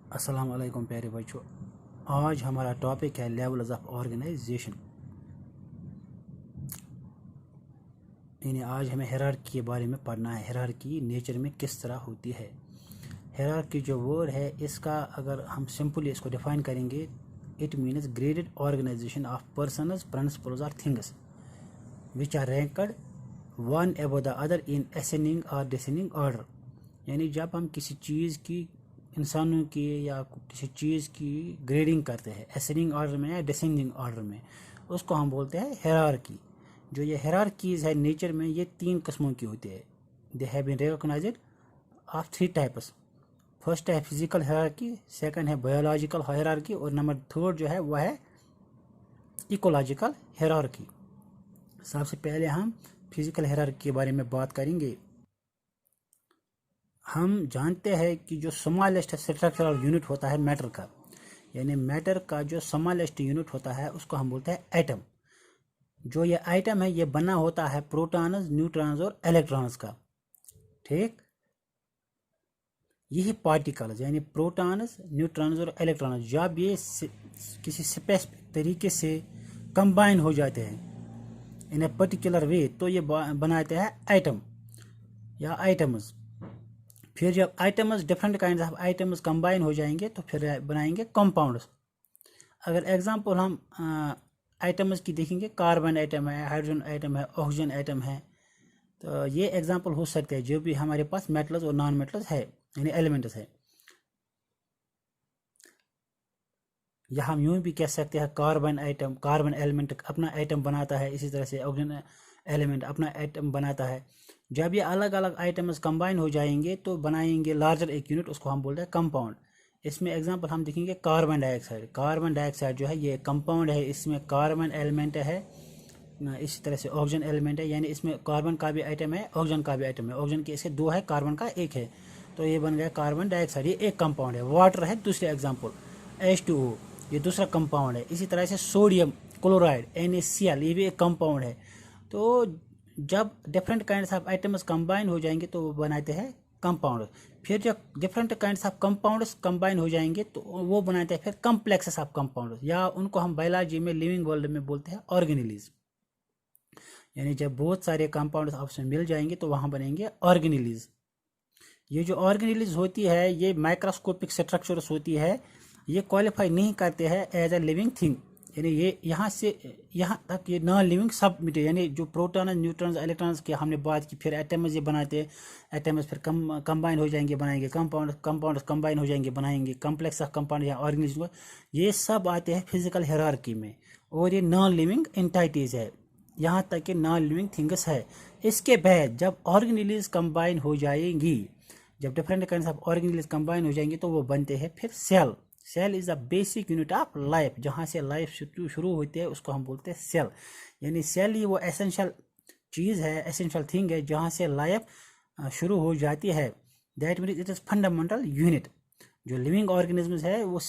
अस्सलाम वालेकुम प्यारे बच्चों। आज हमारा टॉपिक है लेवल्स ऑफ ऑर्गेनाइजेशन। यानी आज हमें हायरार्की के बारे में पढ़ना है। हायरार्की नेचर में किस तरह होती है। हायरार्की जो वर्ड है, इसका अगर हम सिंपली इसको डिफाइन करेंगे, it means graded organization of persons, principles और things which are ranked one above the other in ascending और डिसेंडिंग ऑर्डर। यानी जब हम किसी चीज़ की, इंसानों की या किसी चीज़ की ग्रेडिंग करते हैं असेंडिंग ऑर्डर में या डिसेंडिंग ऑर्डर में, उसको हम बोलते हैं हायरार्की। जो ये हायरार्कीज है नेचर में, ये 3 किस्मों की होती है। They have been recognized of 3 types. First है फिजिकल हायरार्की, सेकंड है बायोलॉजिकल हायरार्की और नंबर 3 जो है वह है इकोलॉजिकल हायरार्की। सबसे पहले हम फिजिकल हायरार्की के बारे में बात करेंगे। हम जानते हैं कि जो स्मॉलेस्ट स्ट्रक्चरल यूनिट होता है मैटर का, यानी मैटर का जो स्मॉलेस्ट यूनिट होता है उसको हम बोलते हैं एटम। जो ये एटम है ये बना होता है प्रोटॉन्स, न्यूट्रॉन्स और इलेक्ट्रॉन्स का। ठीक, यही पार्टिकल्स यानी प्रोटॉन्स, न्यूट्रॉन्स और इलेक्ट्रॉन्स जब ये किसी स्पेसिफिक तरीके से कंबाइन हो जाते हैं इन ए पर्टिकुलर वे, तो ये बनाते हैं एटम या आइटम्स। फिर जब items, different kind of items combine हो जाएंगे तो फिर बनाएंगे कंपाउंड्स। अगर एग्जांपल हम आइटम्स की देखेंगे, कार्बन आइटम है, हाइड्रोजन आइटम है, ऑक्सीजन आइटम है, तो ये एग्जांपल हो सकते हैं जो भी हमारे पास मेटल्स और नॉन मेटल्स है यानी एलिमेंट्स है। या हम यूं भी कह सकते हैं कार्बन आइटम, कार्बन एलिमेंट अपना आइटम बनाता है, इसी तरह से ऑक्सीजन एलिमेंट अपना आइटम बनाता है। जब ये अलग अलग आइटम्स कंबाइन हो जाएंगे तो बनाएंगे लार्जर एक यूनिट, उसको हम बोलते हैं कंपाउंड। इसमें एग्जांपल हम देखेंगे कार्बन डाइऑक्साइड। कार्बन डाइऑक्साइड जो है ये कंपाउंड है, इसमें कार्बन एलिमेंट है, इसी तरह से ऑक्सीजन एलिमेंट है, यानी इसमें कार्बन का भी आइटम है, ऑक्सीजन का भी आइटम है। ऑक्सीजन के इसके 2 है, कार्बन का 1 है, तो ये बन गया कार्बन डाइऑक्साइड, ये एक कंपाउंड है। वाटर है दूसरे एग्जाम्पल, H2O, ये दूसरा कंपाउंड है। इसी तरह से सोडियम क्लोराइड NaCl, ये भी एक कंपाउंड है। तो जब different kinds of items combine हो जाएंगे तो वो बनाते हैं कंपाउंड। फिर जब different kinds of compounds combine हो जाएंगे तो वो बनाते हैं फिर कम्प्लेक्सेस ऑफ कंपाउंड, या उनको हम बायोलॉजी में, लिविंग वर्ल्ड में बोलते हैं ऑर्गेनेलिज। यानी जब बहुत सारे कंपाउंड्स आपस में मिल जाएंगे तो वहाँ बनेंगे ऑर्गेनेलिज। ये जो ऑर्गेनेलिज होती है ये माइक्रोस्कोपिक स्ट्रक्चर्स होती है, ये क्वालिफाई नहीं करते हैं एज अ लिविंग थिंग। यानी ये यहाँ से यहाँ तक ये नॉन लिविंग सब मटेरियल, यानी जो प्रोटॉन, न्यूट्रॉन्स, इलेक्ट्रॉन्स की हमने बात की, फिर एटम्स ये बनाते हैं, एटम्स फिर कंबाइन हो जाएंगे बनाएंगे कंपाउंड, कंपाउंड कंबाइन हो जाएंगे बनाएंगे कम्प्लेक्स ऑफ कंपाउंड या ऑर्गेनिज्म। ये सब आते हैं फिजिकल हायरार्की में, और ये नॉन लिविंग एंटाइटीज है, यहाँ तक कि नॉन लिविंग थिंग्स है। इसके बाद जब ऑर्गेनेलिज कंबाइन हो जाएंगी, जब different kinds of organelles combine हो जाएंगे तो वो बनते हैं फिर cell. Cell is the basic unit of life, जहाँ से लाइफ शुरू होती है उसको हम बोलते हैं सेल। यानी सेल ही वो एसेंशियल चीज़ है, एसेंशियल थिंग है जहाँ से लाइफ शुरू हो जाती है। That means it is fundamental unit. जो लिविंग ऑर्गेनिज्म्स है वो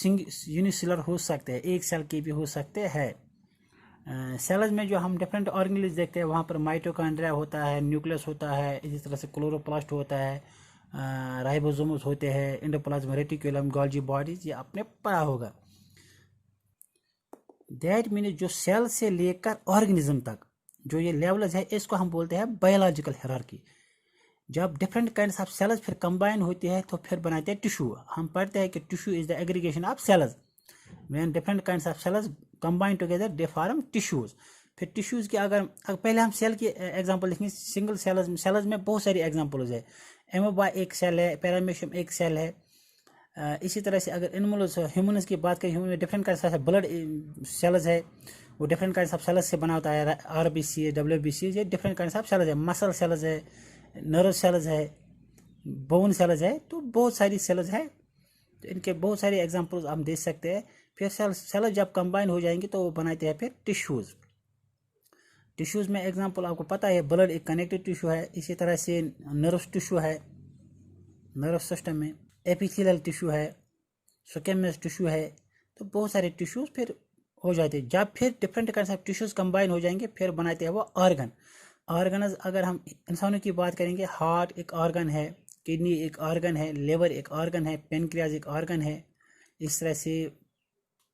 यूनिसेलर हो सकते हैं, एक सेल के भी हो सकते हैं। सेल्स में जो हम डिफरेंट ऑर्गेनेल्स देखते हैं वहाँ पर माइटोकॉन्ड्रिया होता है, न्यूक्लियस होता है, इसी तरह से क्लोरोप्लास्ट होता है, राइबोसोम्स होते हैं, एंडोप्लाज्म रेटिकुलम, गोल्गी बॉडीज, ये आपने पढ़ा होगा। दैट मीन्स जो सेल से लेकर ऑर्गेनिज्म तक जो ये लेवल्स है इसको हम बोलते हैं बायोलॉजिकल हायरार्की। जब डिफरेंट काइंड्स ऑफ सेल्स फिर कंबाइन होती है तो फिर बनाते हैं टिश्यू। हम पढ़ते हैं कि tissue is the aggregation of cells. When different kinds of cells combine together they form tissues. फिर टिश्यूज की अगर पहले हम सेल की एग्जांपल देखेंगे, सिंगल सेल्स में बहुत सारी एग्जांपल्स है। एमोबा एक सेल है, पैरामीशियम एक सेल है। इसी तरह से अगर एनिमल्स, ह्यूमन्स की बात करें, ह्यूमन में different kinds of blood cells है, वो डिफरेंट काइंड्स ऑफ सेल्स से बना होता है। RBC, WBC, ये डिफरेंट काइंड्स ऑफ सेल्स है। मसल सेल्स है, नर्व सेल्स है, बोन सेल्स है, तो बहुत सारी सेल्स है। तो इनके बहुत सारे एग्जांपल्स हम दे सकते हैं। फिर सेल्स जब कंबाइन हो जाएंगे तो वो बनाते हैं फिर टिश्यूज़। टिश्यूज़ में एग्जांपल आपको पता है, ब्लड एक कनेक्टिव टिश्यू है, इसी तरह से नर्व टिश्यू है, नर्व सिस्टम में एपिथेलियल टिश्यू है, स्क्वेमस टिश्यू है, तो बहुत सारे टिश्यूज़ फिर हो जाते हैं। जब फिर different kinds of tissues combine हो जाएंगे फिर बनाते हैं वो ऑर्गन। ऑर्गन्स अगर हम इंसानों की बात करेंगे, हार्ट एक ऑर्गन है, किडनी एक ऑर्गन है, लिवर एक ऑर्गन है, पेनक्रियाज एक ऑर्गन है, इस तरह से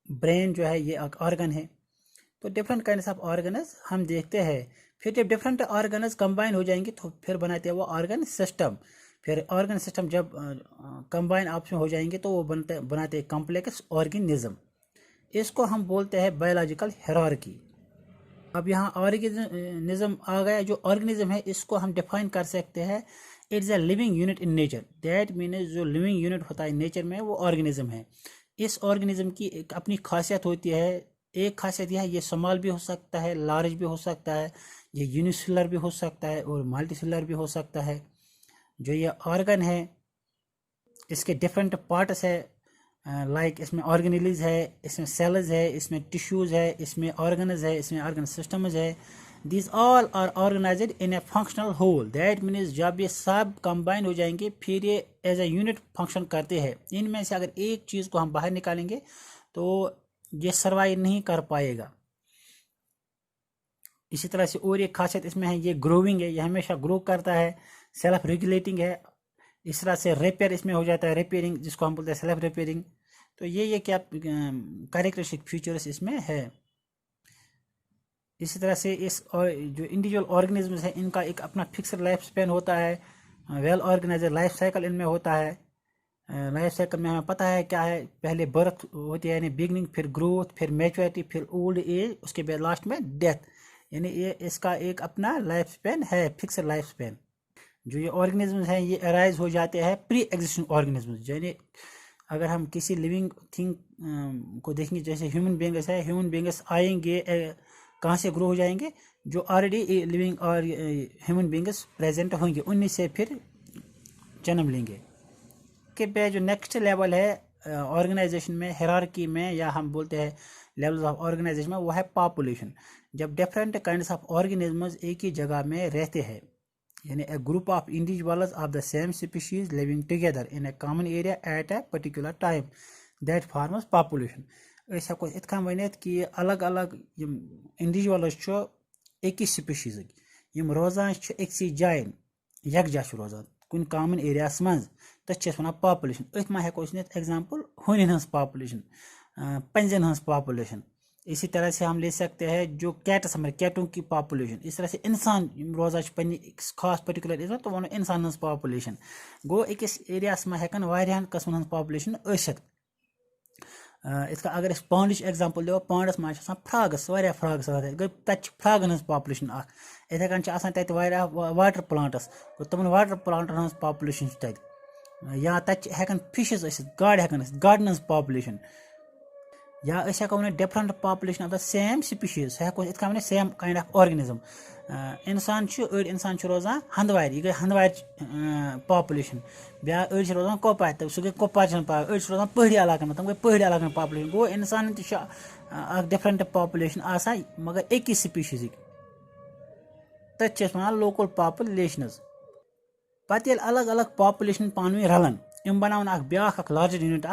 ब्रेन जो है ये एक ऑर्गन है। तो डिफरेंट काइंड्स ऑफ ऑर्गन्स हम देखते हैं। फिर जब डिफरेंट ऑर्गन्स कंबाइन हो जाएंगे तो फिर बनाते हैं वो ऑर्गन सिस्टम। फिर ऑर्गन सिस्टम जब कंबाइन आपस में हो जाएंगे तो वो बनाते हैं कॉम्प्लेक्स ऑर्गेनिज्म। इसको हम बोलते हैं बायोलॉजिकल हायरार्की। अब यहाँ ऑर्गेनिज्म आ गया। जो ऑर्गेनिज्म है इसको हम डिफाइन कर सकते हैं, it's a living unit in nature. That means जो लिविंग यूनिट होता है नेचर में वो ऑर्गेनिज्म है। इस ऑर्गेनिज्म की एक अपनी खासियत होती है। एक खासियत यह है, ये स्मॉल भी हो सकता है, लार्ज भी हो सकता है, ये यूनिसेलुलर भी हो सकता है और मल्टीसेलुलर भी हो सकता है। जो ये ऑर्गन है इसके डिफरेंट पार्ट्स है, लाइक इसमें ऑर्गेनेल्स है, इसमें सेल्स है, इसमें टिश्यूज है, इसमें ऑर्गन्स है, इसमें ऑर्गन सिस्टम्स है। This all are organized in a functional whole. That means जब ये सब कंबाइन हो जाएंगे फिर ये एज ए यूनिट फंक्शन करते हैं। इनमें से अगर एक चीज़ को हम बाहर निकालेंगे तो ये सर्वाइव नहीं कर पाएगा। इसी तरह से और एक खासियत इसमें है, ये ग्रोविंग है, ये हमेशा ग्रो करता है, सेल्फ रेगुलेटिंग है। इस तरह से रिपेयर इसमें हो जाता है, रिपेयरिंग जिसको हम बोलते हैं सेल्फ रिपेयरिंग। तो ये क्या कैरेक्टरिस्टिक फीचर्स इसमें है। इसी तरह से इस और जो इंडिविजुअल ऑर्गेनिज्म्स हैं इनका एक अपना फिक्स्ड लाइफ स्पेन होता है। वेल ऑर्गेनाइज्ड लाइफ साइकिल इनमें होता है। लाइफ साइकिल में हमें पता है क्या है, पहले बर्थ होती है यानी बिगनिंग, फिर ग्रोथ, फिर मैच्योरिटी, फिर ओल्ड एज, उसके बाद लास्ट में डेथ। यानी ये इसका एक अपना लाइफ स्पेन है, फिक्स्ड लाइफ स्पेन। जो ये ऑर्गेनिज्म्स हैं ये अराइज हो जाते हैं प्री एग्जिस्टिंग ऑर्गेनिज्म्स। यानी अगर हम किसी लिविंग थिंग को देखेंगे, जैसे ह्यूमन बींग्स है, ह्यूमन बींग्स आएंगे कहाँ से ग्रो हो जाएंगे, जो ऑलरेडी लिविंग और ह्यूमन बींग्स प्रेजेंट होंगे उन्हीं से फिर जन्म लेंगे। के बाद जो नेक्स्ट लेवल है ऑर्गेनाइजेशन में, हायरार्की में, या हम बोलते हैं लेवल्स ऑफ ऑर्गेनाइजेशन में, वो है पॉपुलेशन। जब डिफरेंट काइंड्स ऑफ ऑर्गेनिज्म्स एक ही जगह में रहते हैं, यानी a group of individuals of the same species living together in a common area at a particular time, that forms population. ऐसा कुछ इतना वनित कि अलग अलग इंडिविजुअल्स छो एक ही स्पीशीज यम रोजान एक जाय यकजा रोजान कुन कॉमन एरियास मज तथ वन पॉपुलेशन। अथ मा हेको एग्जांपल हुनन हंस पॉपुलेशन, पंजन हंस पॉपुलेशन। इसी तरह से हम ले सकते हैं जो कैट्स हमारे कैटों की पॉपुलेशन। इस तरह से इंसान रोजान पे खास पर्टिकुलर एरिया तो वो इंसान हंस पॉपुलेशन गो अकिस एरियास में हेकन वारियान कस्मन हंस पॉपुलेशन असित। इसका अगर इस पांडच एग्जांपल दो, पांडस में फ्रागस वारिया फ्रागस गई तत फ्रागन हंस पॉपुलेशन अख। इथे कन तत वारिया वाटर प्लांटस गो तमन वाटर प्लांटन हंस पॉपुलेशन तत। या तत हेकन फिशेस असित, गाड़ हेकन असित, गार्डन हंस पॉपुलेशन। या हेको वन different population of the same species. हेको इत वन सेम काइंड ऑफ ऑर्गेनिज्म। इंसान अड़ इंसान रोजान हंदवार, यह गई हंदवार पॉपुलेशन। ब्या अड़ रोजान कोपार, तो सह गई कोपार अड़ रोजान पहाड़ी इलाकन में, तम गई पहाड़ी इलाकन पॉपुलेशन। गो इंसान डिफरेंट पॉपुलेशन आसान मगर एक स्पीशीज तथ वन लोकल पॉपुलेशन। पत अलग अलग पॉपुलेशन पान रलन यम बनावन ब्या लार्जर यूनिट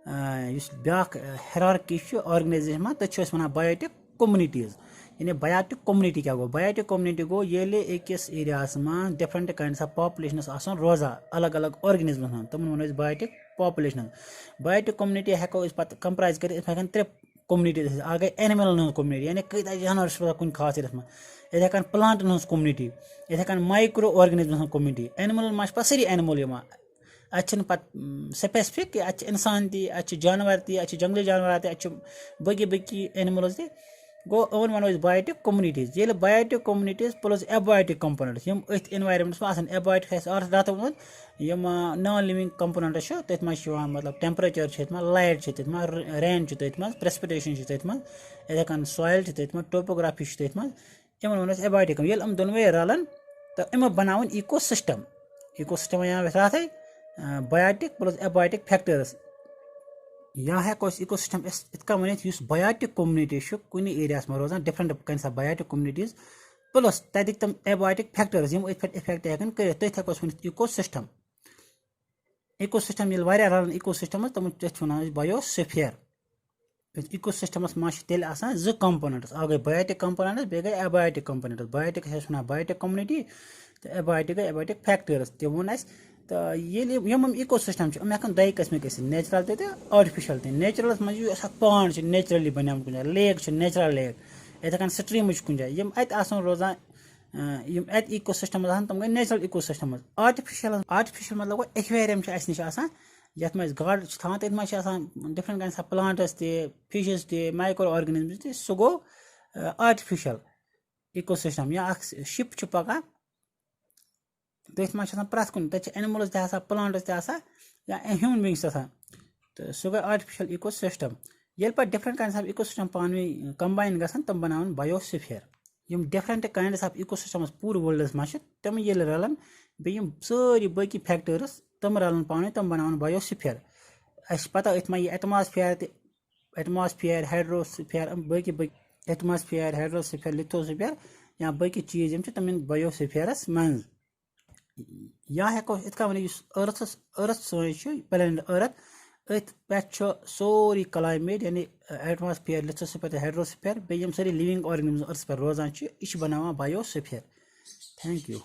ब्या हायरार्की ऑर्गेनाइजेशन में तथ वन बायोटिक कम्युनिटीज। यानी बायोटिक कम्युनिटी क्या गो, बायोटिक कम्युनिटी गो ये अकिस एरियास में डिफरेंट काइंड्स ऑफ पॉपुलेशनस आसान रोजान अलग अलग ऑर्गेनिज्म तमन वो बायोटिक पॉपुलेशन। बायोटिक कम्युनिटी हेको पत कंप्राइज कर हेकन 3 कम्युनिटीज। आ गई एनिमल हज कम्युनिटी, यानी कत जानवर रोजान कुछ खास एरिया में। इथे कन प्लांटन हज कम्युनिटी, इथे कन माइक्रो ऑर्गेनिज्म कम्युनिटी। एनिमल मा सारी एनिमल अच्छे पत स्पेसिफिक अच्छे इंसान ती, अच्छे जानवर ती, अच्छे जंगली जानवर ती, अच्छे बकी बकी एनिमल्स ती। गो ओन वनो बायोटिक कम्युनिटीज। ये biotic communities plus abiotic components यम अथ एनवायरमेंट्स में आसान। एबायोटिक रत वो यम नॉन लिविंग कंपोनेंट्स तथ मे मतलब टेम्परेचर लाइट तथ रेन तथ मे प्रेसिपिटेशन तथ मे इथे कन सॉइल तथ मे टोपोग्राफी तथ मे इन वो एबायोटिक। ये दोनवे रलन तो इम बनावन इको सिस्टम। इको सिस्टम यहाँ रथ बायोटिक प्लस एबायोटिक फैक्टर्स। या हेको इको सिस्टम इत वन बायोटिक कम्युनिटी कुन एरियास में रोजान different kinds of biotic communities plus तक तम एबायोटिक फैक्टर्स यम पे इफेक्ट हेकन कर तथ हेको वन इको सिस्टम। इको सिस्टम रलन इको सिस्टम तम वन बायोस्फीयर। इको सिस्टमस तेल आसान 2 कंपोनेंट्स। आ गई बायोटिक कंपोनेंट्स बे गई abiotic components. Biotic one biotic community तो एबायोटिक गई एबायोटिक फैक्टर्स। तम वो तो यम इको सिस्टम हेन दो कस्मिक नेचुरल तो आर्टिफिशियल तो नेचुरल मज पान नेचुरली बन कुछ लेक नेचुरल लेक इथे कन स्ट्रीम कुछ जाए अत रोजान अत इको सिस्टम तम गई नेचुरल इको सिस्टम आर्टिफिशियल मतलब गो एक्वेरियम निश यथ मज गाड़ थवान तथ मे different kinds of plants fishes microorganisms सह गो आर्टिफिशियल इको सिस्टम या शिप पकान तथ मे प्रथ कुन एनिमल्स प्लांट्स या ह्यूमन बींग्स तो सह गई आर्टिफिशियल इको सिस्टम ये पे different kinds of ecosystem पान कंबाइन गसन तम बनावन बायोस्फीयर यम different kinds of ecosystem पूरे वर्ल्डस मज तम ये रलन बे सारी बाकी फैक्टर्स तम रलन पान तम बनावन बायोस्फीयर अस पता अथ मे एटमॉस्फेयर हाइड्रोस्फीयर बाकी एटमॉस्फेयर हाइड्रोस्फीयर लिथोस्फीयर या बाकी चीज तम बायोस्फीयरस मज या हेको इत वन अर्थ सो प्लेनेट अर्थ अथ पे सोरी क्लाइमेट यानी एटमॉस्फेयर लिथोस्फीयर हाइड्रोस्फीयर बे सारी लिविंग ऑर्गेनिजम्स अर्थ पे रोजान यह बनावा बायोस्फीयर थैंक यू।